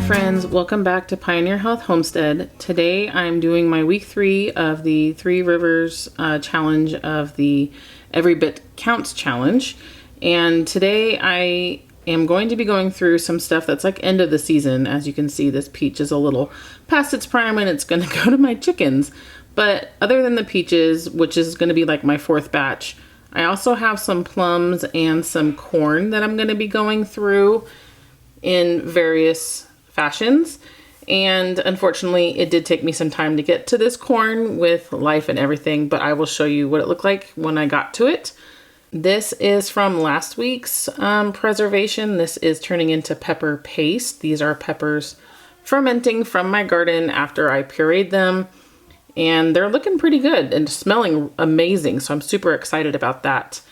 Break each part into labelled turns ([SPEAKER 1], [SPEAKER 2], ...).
[SPEAKER 1] friends, welcome back to Pioneer Health Homestead. Today I'm doing my week 3 of the Three Rivers challenge of the Every Bit Counts challenge. And today I am going to be going through some stuff that's like end of the season. As you can see, this peach is a little past its prime and it's going to go to my chickens. But other than the peaches, which is going to be like my 4th batch, I also have some plums and some corn that I'm going to be going through in various fashions. And unfortunately, it did take me some time to get to this corn with life and everything, but I will show you what it looked like when I got to it. This is from last week's preservation. This is turning into pepper paste. These are peppers fermenting from my garden after I pureed them. And they're looking pretty good and smelling amazing. So I'm super excited about that.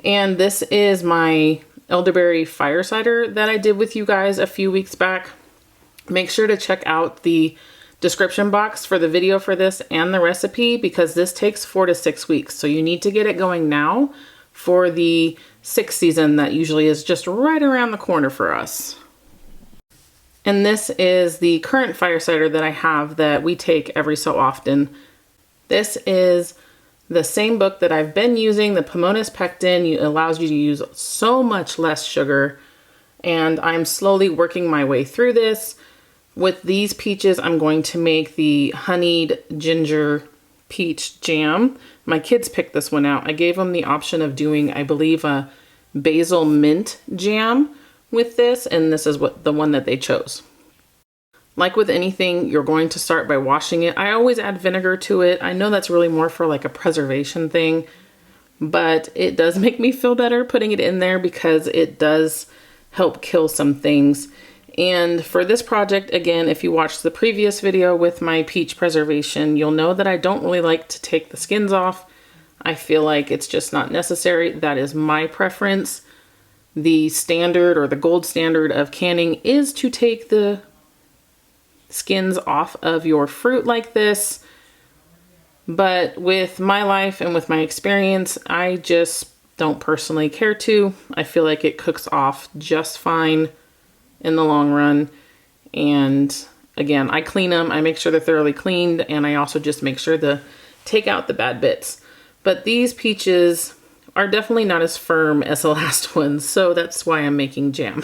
[SPEAKER 1] And this is my elderberry fire cider that I did with you guys a few weeks back. Make sure to check out the description box for the video for this and the recipe, because this takes 4 to 6 weeks. So you need to get it going now for the 6th season that usually is just right around the corner for us. And this is the current fire cider that I have that we take every so often. This is the same book that I've been using, the Pomonas Pectin. It allows you to use so much less sugar. And I'm slowly working my way through this. With these peaches, I'm going to make the honeyed ginger peach jam. My kids picked this one out. I gave them the option of doing, I believe, a basil mint jam with this, and this is the one that they chose. Like with anything, you're going to start by washing it. I always add vinegar to it. I know that's really more for like a preservation thing, but it does make me feel better putting it in there because it does help kill some things. And for this project, again, if you watched the previous video with my peach preservation, you'll know that I don't really like to take the skins off. I feel like it's just not necessary. That is my preference. The standard or the gold standard of canning is to take the skins off of your fruit like this. But with my life and with my experience, I just don't personally care to. I feel like it cooks off just fine in the long run. And again, I clean them. I make sure they're thoroughly cleaned, and I also just make sure to take out the bad bits. But these peaches are definitely not as firm as the last ones, so that's why I'm making jam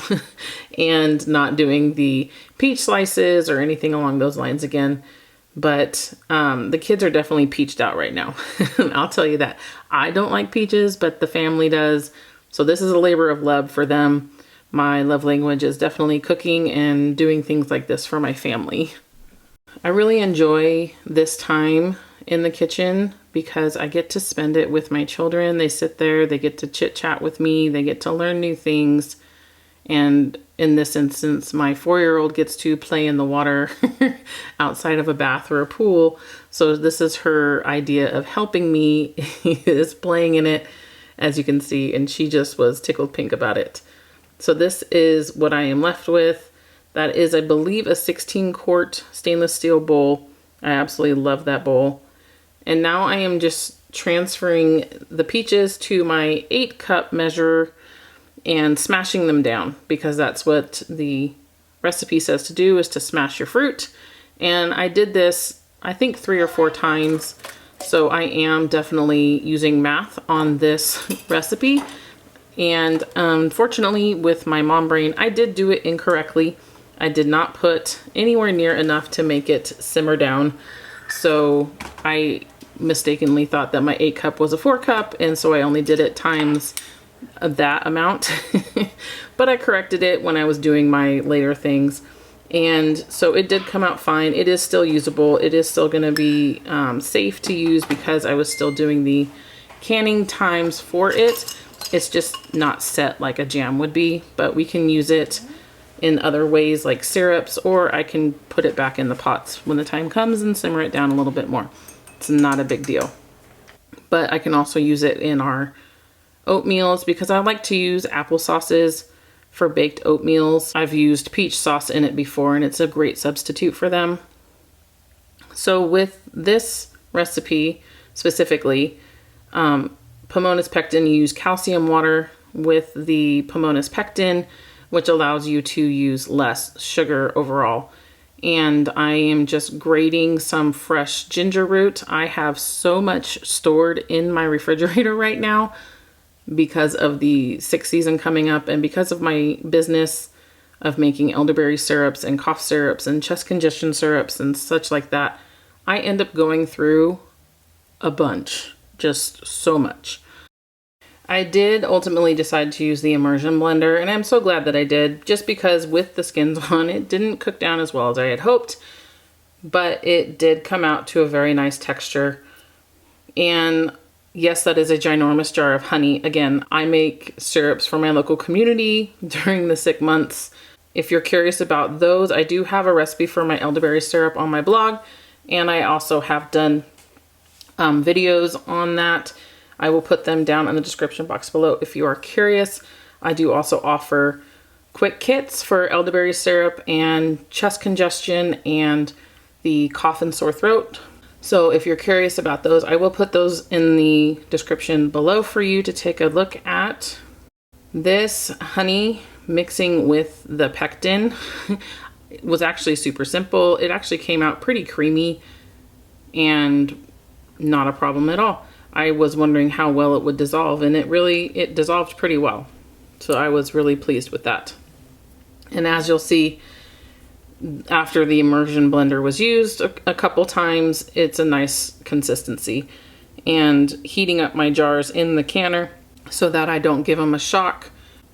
[SPEAKER 1] and not doing the peach slices or anything along those lines again. But the kids are definitely peached out right now. I'll tell you that. I don't like peaches, but the family does. So this is a labor of love for them. My love language is definitely cooking and doing things like this for my family. I really enjoy this time in the kitchen because I get to spend it with my children. They sit there, they get to chit chat with me, they get to learn new things. And in this instance, my 4-year-old gets to play in the water outside of a bath or a pool. So this is her idea of helping me, is playing in it, as you can see, and she just was tickled pink about it. So this is what I am left with. That is, I believe, a 16-quart stainless steel bowl. I absolutely love that bowl. And now I am just transferring the peaches to my 8-cup measure and smashing them down, because that's what the recipe says to do, is to smash your fruit. And I did this, I think, 3 or 4 times. So I am definitely using math on this recipe. And unfortunately, with my mom brain, I did do it incorrectly. I did not put anywhere near enough to make it simmer down. So I mistakenly thought that my 8-cup was a 4-cup, and so I only did it times that amount. But I corrected it when I was doing my later things, and so it did come out fine. It is still usable. It is still going to be safe to use because I was still doing the canning times for it. It's just not set like a jam would be, but we can use it in other ways like syrups, or I can put it back in the pots when the time comes and simmer it down a little bit more. It's not a big deal. But I can also use it in our oatmeals because I like to use apple sauces for baked oatmeals. I've used peach sauce in it before, and it's a great substitute for them. So with this recipe specifically, Pomonas Pectin, you use calcium water with the Pomonas Pectin. which allows you to use less sugar overall. And I am just grating some fresh ginger root. I have so much stored in my refrigerator right now because of the 6th season coming up and because of my business of making elderberry syrups and cough syrups and chest congestion syrups and such like that. I end up going through a bunch, just so much. I did ultimately decide to use the immersion blender, and I'm so glad that I did, just because with the skins on, it didn't cook down as well as I had hoped, but it did come out to a very nice texture. And yes, that is a ginormous jar of honey. Again, I make syrups for my local community during the sick months. If you're curious about those, I do have a recipe for my elderberry syrup on my blog, and I also have done videos on that. I will put them down in the description box below if you are curious. I do also offer quick kits for elderberry syrup and chest congestion and the cough and sore throat. So if you're curious about those, I will put those in the description below for you to take a look at. This honey mixing with the pectin was actually super simple. It actually came out pretty creamy and not a problem at all. I was wondering how well it would dissolve, and it dissolved pretty well. So I was really pleased with that. And as you'll see, after the immersion blender was used a couple times, it's a nice consistency. And heating up my jars in the canner so that I don't give them a shock.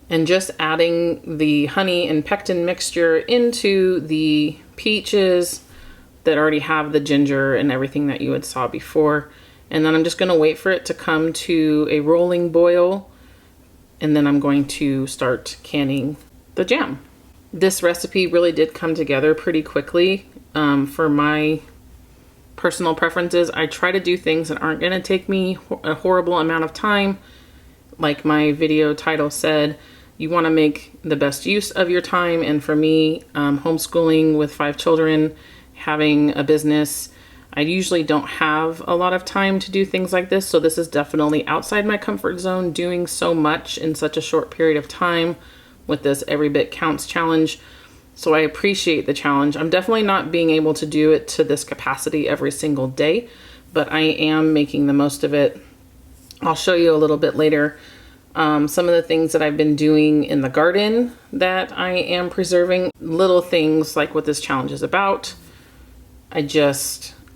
[SPEAKER 1] And just adding the honey and pectin mixture into the peaches that already have the ginger and everything that you had saw before. And then I'm just gonna wait for it to come to a rolling boil. And then I'm going to start canning the jam. This recipe really did come together pretty quickly. For my personal preferences, I try to do things that aren't gonna take me a horrible amount of time. Like my video title said, you wanna make the best use of your time. And for me, homeschooling with 5 children, having a business, I usually don't have a lot of time to do things like this. So this is definitely outside my comfort zone, doing so much in such a short period of time with this Every Bit Counts challenge. So I appreciate the challenge. I'm definitely not being able to do it to this capacity every single day, but I am making the most of it. I'll show you a little bit later some of the things that I've been doing in the garden that I am preserving. Little things like what this challenge is about.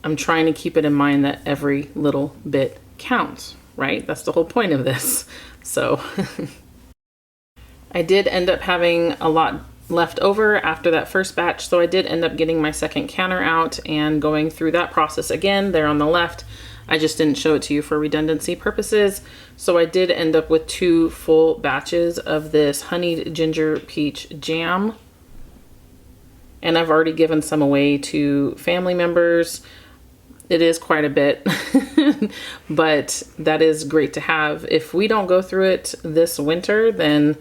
[SPEAKER 1] I'm trying to keep it in mind that every little bit counts, right? That's the whole point of this. So I did end up having a lot left over after that first batch. So I did end up getting my second canner out and going through that process again there on the left. I just didn't show it to you for redundancy purposes. So I did end up with 2 full batches of this honeyed ginger peach jam. And I've already given some away to family members. It is quite a bit, but that is great to have. If we don't go through it this winter, then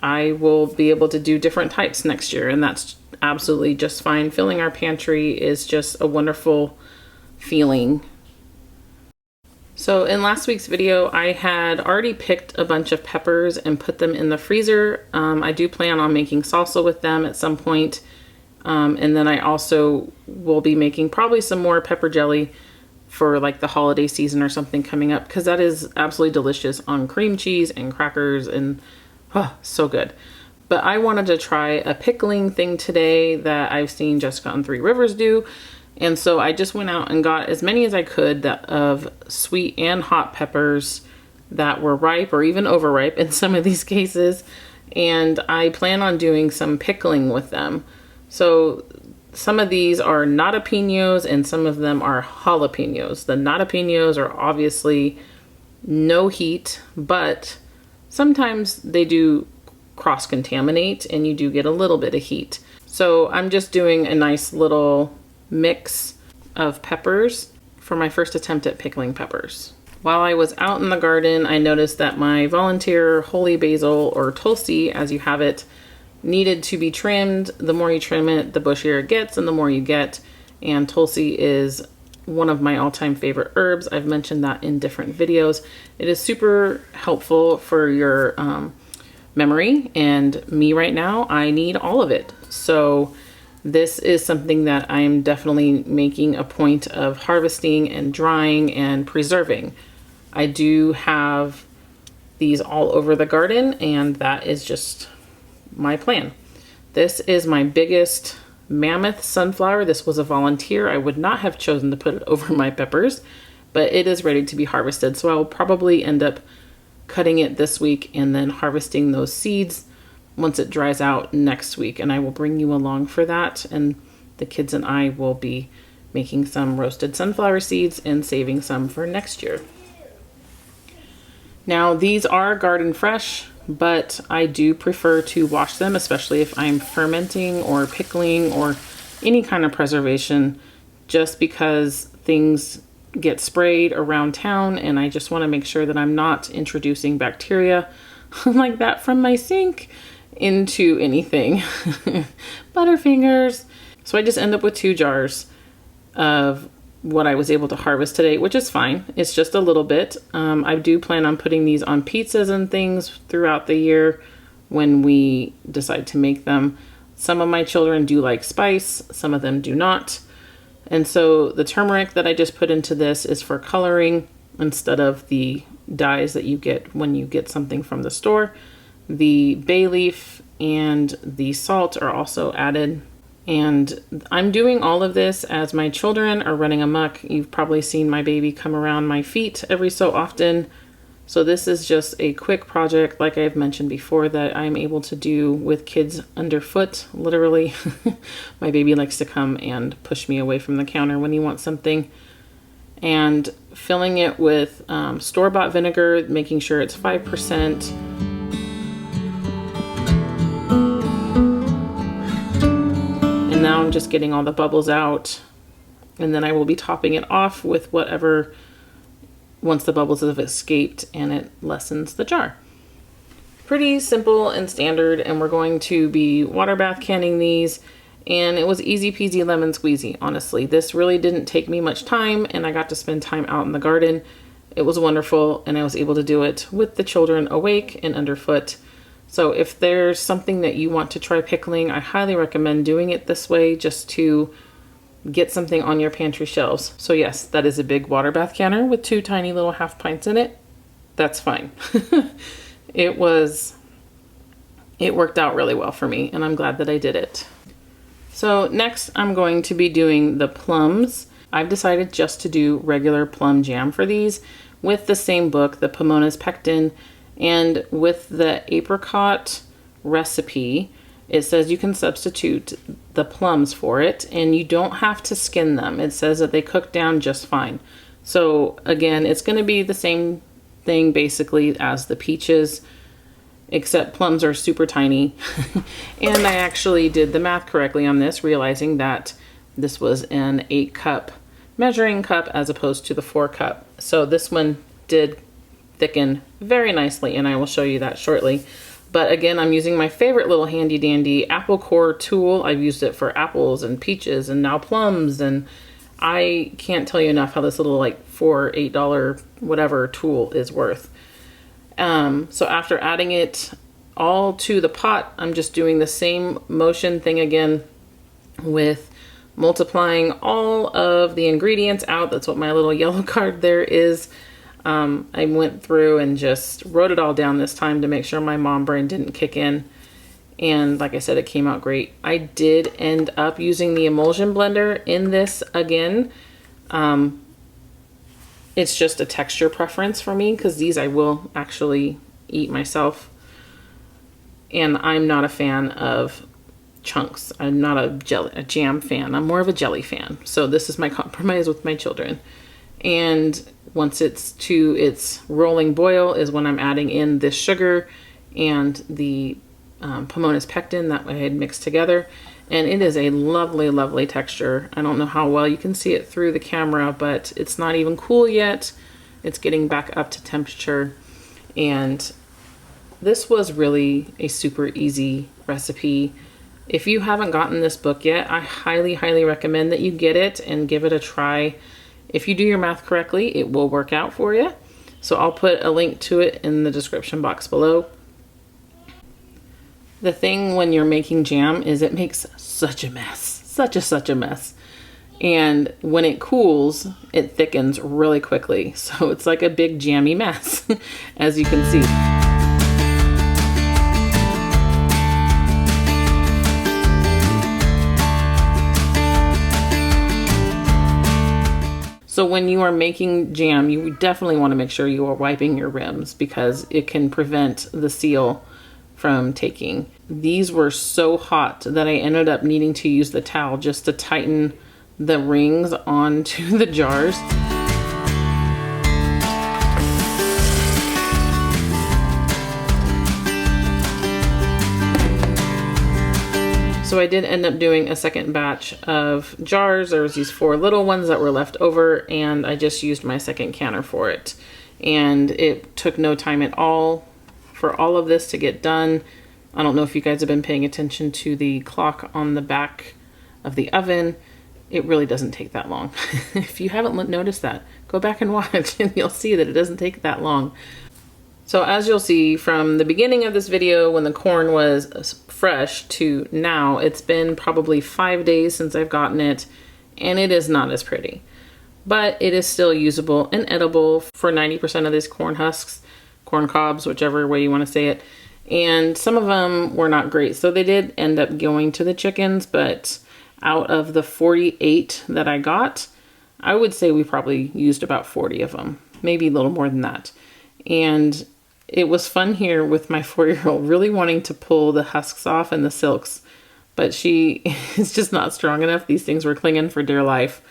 [SPEAKER 1] I will be able to do different types next year, and that's absolutely just fine. Filling our pantry is just a wonderful feeling. So in last week's video, I had already picked a bunch of peppers and put them in the freezer. I do plan on making salsa with them at some point. And then I also will be making probably some more pepper jelly for like the holiday season or something coming up, because that is absolutely delicious on cream cheese and crackers, and so good. But I wanted to try a pickling thing today that I've seen Jessica on 3 Rivers do. And so I just went out and got as many as I could of sweet and hot peppers that were ripe or even overripe in some of these cases. And I plan on doing some pickling with them. So some of these are natapinos and some of them are jalapenos. The natapinos are obviously no heat, but sometimes they do cross-contaminate and you do get a little bit of heat. So I'm just doing a nice little mix of peppers for my first attempt at pickling peppers. While I was out in the garden, I noticed that my volunteer holy basil, or tulsi as you have it, needed to be trimmed. The more you trim it, the bushier it gets and the more you get. And tulsi is one of my all-time favorite herbs. I've mentioned that in different videos. It is super helpful for your memory, and me right now, I need all of it. So this is something that I'm definitely making a point of harvesting and drying and preserving. I do have these all over the garden, and that is just my plan. This is my biggest mammoth sunflower. This was a volunteer. I would not have chosen to put it over my peppers, but it is ready to be harvested. So I will probably end up cutting it this week and then harvesting those seeds once it dries out next week. And I will bring you along for that. And the kids and I will be making some roasted sunflower seeds and saving some for next year. Now, these are garden fresh, but I do prefer to wash them, especially if I'm fermenting or pickling or any kind of preservation, just because things get sprayed around town, and I just want to make sure that I'm not introducing bacteria like that from my sink into anything. Butterfingers. So I just end up with 2 jars of what I was able to harvest today, which is fine. It's just a little bit. I do plan on putting these on pizzas and things throughout the year when we decide to make them. Some of my children do like spice, some of them do not. And so the turmeric that I just put into this is for coloring instead of the dyes that you get when you get something from the store. The bay leaf and the salt are also added. And I'm doing all of this as my children are running amok. You've probably seen my baby come around my feet every so often. So this is just a quick project, like I've mentioned before, that I'm able to do with kids underfoot, literally. My baby likes to come and push me away from the counter when he wants something. And filling it with store-bought vinegar, making sure it's 5%. Now I'm just getting all the bubbles out, and then I will be topping it off with whatever, once the bubbles have escaped, and it lessens the jar. Pretty simple and standard, and we're going to be water bath canning these, and it was easy peasy lemon squeezy, honestly. This really didn't take me much time, and I got to spend time out in the garden. It was wonderful, and I was able to do it with the children awake and underfoot. So if there's something that you want to try pickling, I highly recommend doing it this way, just to get something on your pantry shelves. So yes, that is a big water bath canner with 2 tiny little half pints in it. That's fine. It worked out really well for me, and I'm glad that I did it. So next I'm going to be doing the plums. I've decided just to do regular plum jam for these with the same book, the Pomona's Pectin. And with the apricot recipe, it says you can substitute the plums for it, and you don't have to skin them. It says that they cook down just fine. So again, it's going to be the same thing basically as the peaches, except plums are super tiny. And I actually did the math correctly on this, realizing that this was an 8-cup measuring cup as opposed to the 4-cup. So this one did thicken very nicely, and I will show you that shortly. But again, I'm using my favorite little handy dandy apple core tool. I've used it for apples and peaches and now plums, and I can't tell you enough how this little like $4 or $8 whatever tool is worth. So after adding it all to the pot, I'm just doing the same motion thing again with multiplying all of the ingredients out. That's what my little yellow card there is. I went through and just wrote it all down this time to make sure my mom brain didn't kick in. And like I said, it came out great. I did end up using the emulsion blender in this again. It's just a texture preference for me, because these I will actually eat myself. And I'm not a fan of chunks. I'm not a jam fan. I'm more of a jelly fan. So this is my compromise with my children. And once it's to its rolling boil is when I'm adding in this sugar and the Pomona's Pectin that I had mixed together. And it is a lovely, lovely texture. I don't know how well you can see it through the camera, but it's not even cool yet. It's getting back up to temperature. And this was really a super easy recipe. If you haven't gotten this book yet, I highly, highly recommend that you get it and give it a try. If you do your math correctly, it will work out for you. So I'll put a link to it in the description box below. The thing when you're making jam is it makes such a mess, such a mess. And when it cools, it thickens really quickly. So it's like a big jammy mess, as you can see. So when you are making jam, you definitely want to make sure you are wiping your rims because it can prevent the seal from taking. These were so hot that I ended up needing to use the towel just to tighten the rings onto the jars. So I did end up doing a second batch of jars. There was these 4 little ones that were left over, and I just used my second canner for it. And it took no time at all for all of this to get done. I don't know if you guys have been paying attention to the clock on the back of the oven. It really doesn't take that long. If you haven't noticed that, go back and watch and you'll see that it doesn't take that long. So as you'll see from the beginning of this video when the corn was fresh to now, it's been probably 5 days since I've gotten it, and it is not as pretty. But it is still usable and edible for 90% of these corn husks, corn cobs, whichever way you want to say it. And some of them were not great. So they did end up going to the chickens, but out of the 48 that I got, I would say we probably used about 40 of them, maybe a little more than that. And it was fun here with my 4-year-old really wanting to pull the husks off and the silks, but she is just not strong enough. These things were clinging for dear life.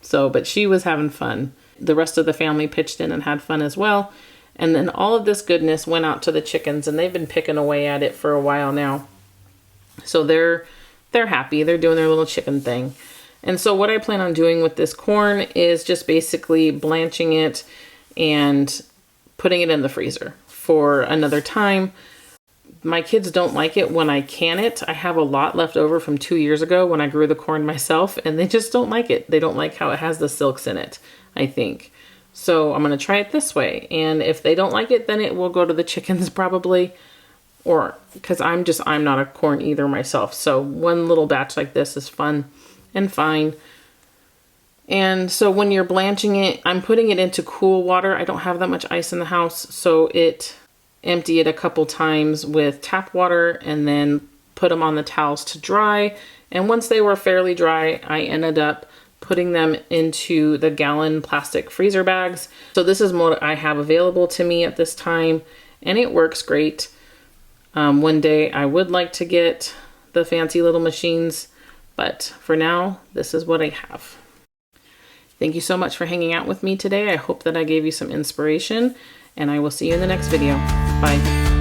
[SPEAKER 1] So, but she was having fun. The rest of the family pitched in and had fun as well. And then all of this goodness went out to the chickens, and they've been picking away at it for a while now. So they're happy. They're doing their little chicken thing. And so what I plan on doing with this corn is just basically blanching it and putting it in the freezer for another time. My kids don't like it when I can it. I have a lot left over from 2 years ago when I grew the corn myself, and they just don't like it. They don't like how it has the silks in it, I think. So I'm going to try it this way. And if they don't like it, then it will go to the chickens probably. Or because I'm not a corn eater myself. So one little batch like this is fun and fine. And so when you're blanching it, I'm putting it into cool water. I don't have that much ice in the house, so empty it a couple times with tap water and then put them on the towels to dry. And once they were fairly dry, I ended up putting them into the gallon plastic freezer bags. So this is what I have available to me at this time, and it works great. One day I would like to get the fancy little machines, but for now, this is what I have. Thank you so much for hanging out with me today. I hope that I gave you some inspiration, and I will see you in the next video. Bye.